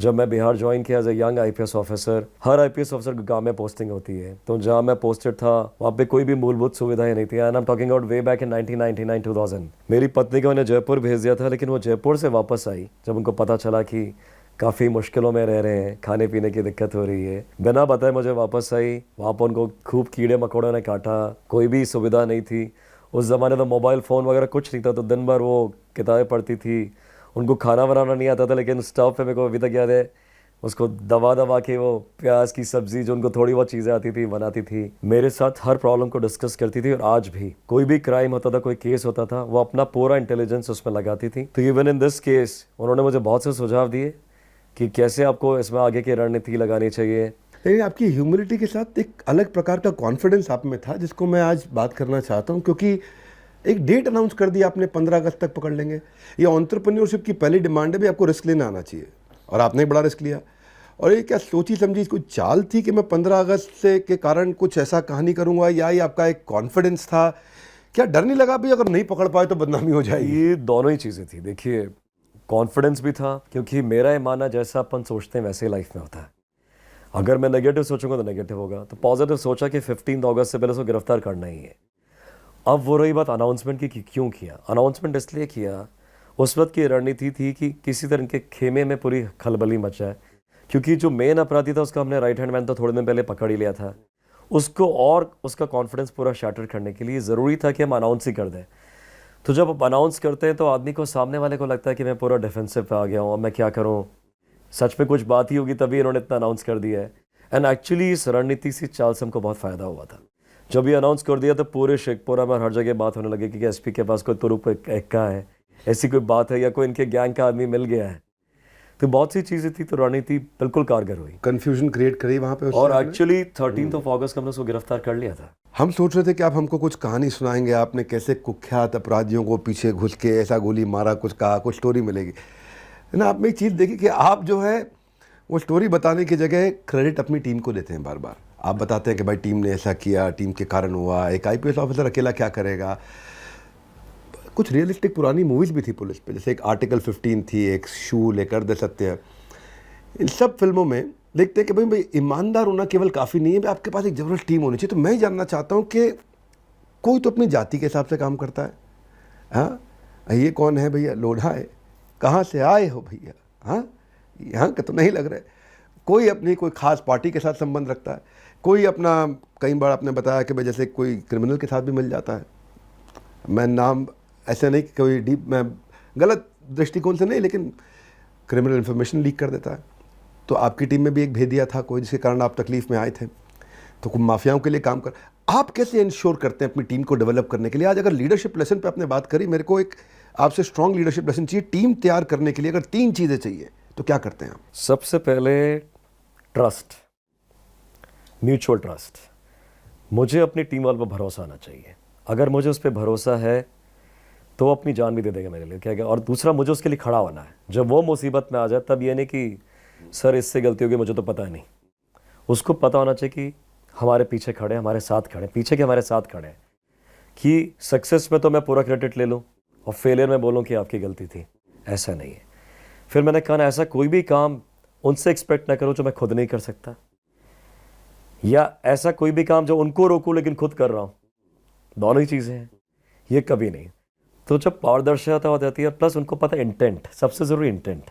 जब मैं बिहार ज्वाइन किया as a young IPS officer, हर आईपीएस ऑफिसर को गांव में पोस्टिंग होती है, तो जहाँ मैं पोस्टेड था वहाँ पे कोई भी मूलभूत सुविधाएं नहीं थी। And I am talking about way back in 1999-2000। मेरी पत्नी को मैंने जयपुर भेज दिया था, लेकिन वो जयपुर से वापस आई जब उनको पता चला कि काफ़ी मुश्किलों में रह रहे हैं, खाने पीने की दिक्कत हो रही है। बिना बताए मुझे वापस आई, वहाँ पर उनको खूब कीड़े मकोड़ों ने काटा, कोई भी सुविधा नहीं थी। उस ज़माने में मोबाइल फ़ोन वगैरह कुछ नहीं था, तो दिन भर वो किताबें पढ़ती थी। उनको खाना बनाना नहीं आता था, लेकिन स्टोव पे मेरे को अभी तक याद है, उसको दबा दबा के वो प्याज की सब्ज़ी जो उनको थोड़ी बहुत चीज़ें आती थी बनाती थी। मेरे साथ हर प्रॉब्लम को डिस्कस करती थी, और आज भी कोई भी क्राइम होता था, कोई केस होता था, वो अपना पूरा इंटेलिजेंस उसमें लगाती थी। तो इवन इन दिस केस उन्होंने मुझे बहुत से सुझाव दिए कि कैसे आपको इसमें आगे की रणनीति लगानी चाहिए। लेकिन आपकी ह्यूमिलिटी के साथ एक अलग प्रकार का कॉन्फिडेंस आप में था, जिसको मैं आज बात करना चाहता हूँ। क्योंकि एक डेट अनाउंस कर दी आपने, 15 अगस्त तक पकड़ लेंगे। ये एंटरप्रेन्योरशिप की पहली डिमांड है भी, आपको रिस्क लेना आना चाहिए, और आपने बड़ा रिस्क लिया। और ये क्या सोची समझी कोई चाल थी कि मैं 15 अगस्त से के कारण कुछ ऐसा कहानी करूँगा, या ये आपका एक कॉन्फिडेंस था? क्या डर नहीं लगा भी अगर नहीं पकड़ पाए तो बदनामी हो जाएगी? ये दोनों ही चीज़ें थी। देखिए, कॉन्फिडेंस भी था, क्योंकि मेरा ये मानना जैसा अपन सोचते हैं वैसे ही लाइफ में होता है। अगर मैं नेगेटिव सोचूंगा तो नेगेटिव होगा, तो पॉजिटिव सोचा कि 15 अगस्त से पहले उसको गिरफ्तार करना ही है। अब वो रही बात अनाउंसमेंट की कि क्यों किया। अनाउंसमेंट इसलिए किया, उस वक्त की रणनीति थी कि किसी तरह के खेमे में पूरी खलबली मच जाए, क्योंकि जो मेन अपराधी था उसका हमने राइट हैंड मैन तो थोड़े दिन पहले पकड़ ही लिया था। उसको और उसका कॉन्फिडेंस पूरा शैटर करने के लिए ज़रूरी था कि हम अनाउंस ही कर दें। तो जब आप अनाउंस करते हैं तो आदमी को, सामने वाले को लगता है कि मैं पूरा डिफेंसिव पे आ गया हूँ, अब मैं क्या करूँ, सच में कुछ बात ही होगी तभी इन्होंने इतना अनाउंस कर दिया है। एंड एक्चुअली इस रणनीति से चाल से हमको बहुत फ़ायदा हुआ था। जब ये अनाउंस कर दिया तो पूरे शेखपुरा में हर जगह बात होने लगी कि एसपी के पास कोई तुरुप एक्का है, ऐसी कोई बात है, या कोई इनके गैंग का आदमी मिल गया है। तो बहुत सी चीज़ें थी, तो रणनीति बिल्कुल कारगर हुई, कंफ्यूजन क्रिएट करी वहाँ पे। और एक्चुअली 13 अगस्त को हमने उसको गिरफ्तार कर लिया था। हम सोच रहे थे कि आप हमको कुछ कहानी सुनाएंगे, आपने कैसे कुख्यात अपराधियों को पीछे घुस के ऐसा गोली मारा, कुछ कहा, कुछ स्टोरी मिलेगी है ना। आपने एक चीज़ देखी कि आप जो है वो स्टोरी बताने की जगह क्रेडिट अपनी टीम को देते हैं। बार बार आप बताते हैं कि भाई टीम ने ऐसा किया, टीम के कारण हुआ, एक आईपीएस ऑफिसर अकेला क्या करेगा। कुछ रियलिस्टिक पुरानी मूवीज़ भी थी पुलिस पे, जैसे एक आर्टिकल 15 थी, एक शूल, एक अर्ध सत्य। इन सब फिल्मों में देखते हैं कि भाई ईमानदार होना केवल काफ़ी नहीं है, भाई आपके पास एक ज़बरदस्त टीम होनी चाहिए। तो मैं जानना चाहता हूँ कि कोई तो अपनी जाति के हिसाब से काम करता है। हाँ, ये कौन है भैया, लोढ़ा है, कहाँ से आए हो भैया, हाँ यहाँ के तो नहीं लग रहे। कोई अपनी कोई खास पार्टी के साथ संबंध रखता है, कोई अपना, कई बार आपने बताया कि भाई जैसे कोई क्रिमिनल के साथ भी मिल जाता है। मैं नाम ऐसे नहीं कि कोई डीप, मैं गलत दृष्टिकोण से नहीं, लेकिन क्रिमिनल इन्फॉर्मेशन लीक कर देता है। तो आपकी टीम में भी एक भेदिया था कोई, जिसके कारण आप तकलीफ में आए थे, तो कुछ माफियाओं के लिए काम कर। आप कैसे इंश्योर करते हैं अपनी टीम को डेवलप करने के लिए? आज अगर लीडरशिप लेसन पे आपने बात करी, मेरे को एक आपसे स्ट्रॉन्ग लीडरशिप लेसन चाहिए। टीम तैयार करने के लिए अगर 3 चीज़ें चाहिए तो क्या करते हैं आप? सबसे पहले ट्रस्ट, म्यूचुअल ट्रस्ट। मुझे अपनी टीम वालों पर भरोसा आना चाहिए। अगर मुझे उस पर भरोसा है तो वो अपनी जान भी दे देगा मेरे लिए, क्या। और दूसरा, मुझे उसके लिए खड़ा होना है। जब वो मुसीबत में आ जाए तब ये नहीं कि सर इससे गलती होगी, मुझे तो पता नहीं। उसको पता होना चाहिए कि हमारे पीछे खड़े, हमारे साथ खड़े, पीछे के हमारे साथ खड़े हैं, कि सक्सेस में तो मैं पूरा क्रेडिट ले लूँ और फेलियर में बोलूँ कि आपकी गलती थी। ऐसा नहीं है। फिर मैंने कहा ना, ऐसा कोई भी काम उनसे एक्सपेक्ट ना करो जो मैं खुद नहीं कर सकता, या ऐसा कोई भी काम जो उनको रोकूं लेकिन खुद कर रहा हूं। दोनों ही चीजें हैं, ये कभी नहीं। तो जब पारदर्शिता हो जाती है, प्लस उनको पता है इंटेंट, सबसे जरूरी इंटेंट।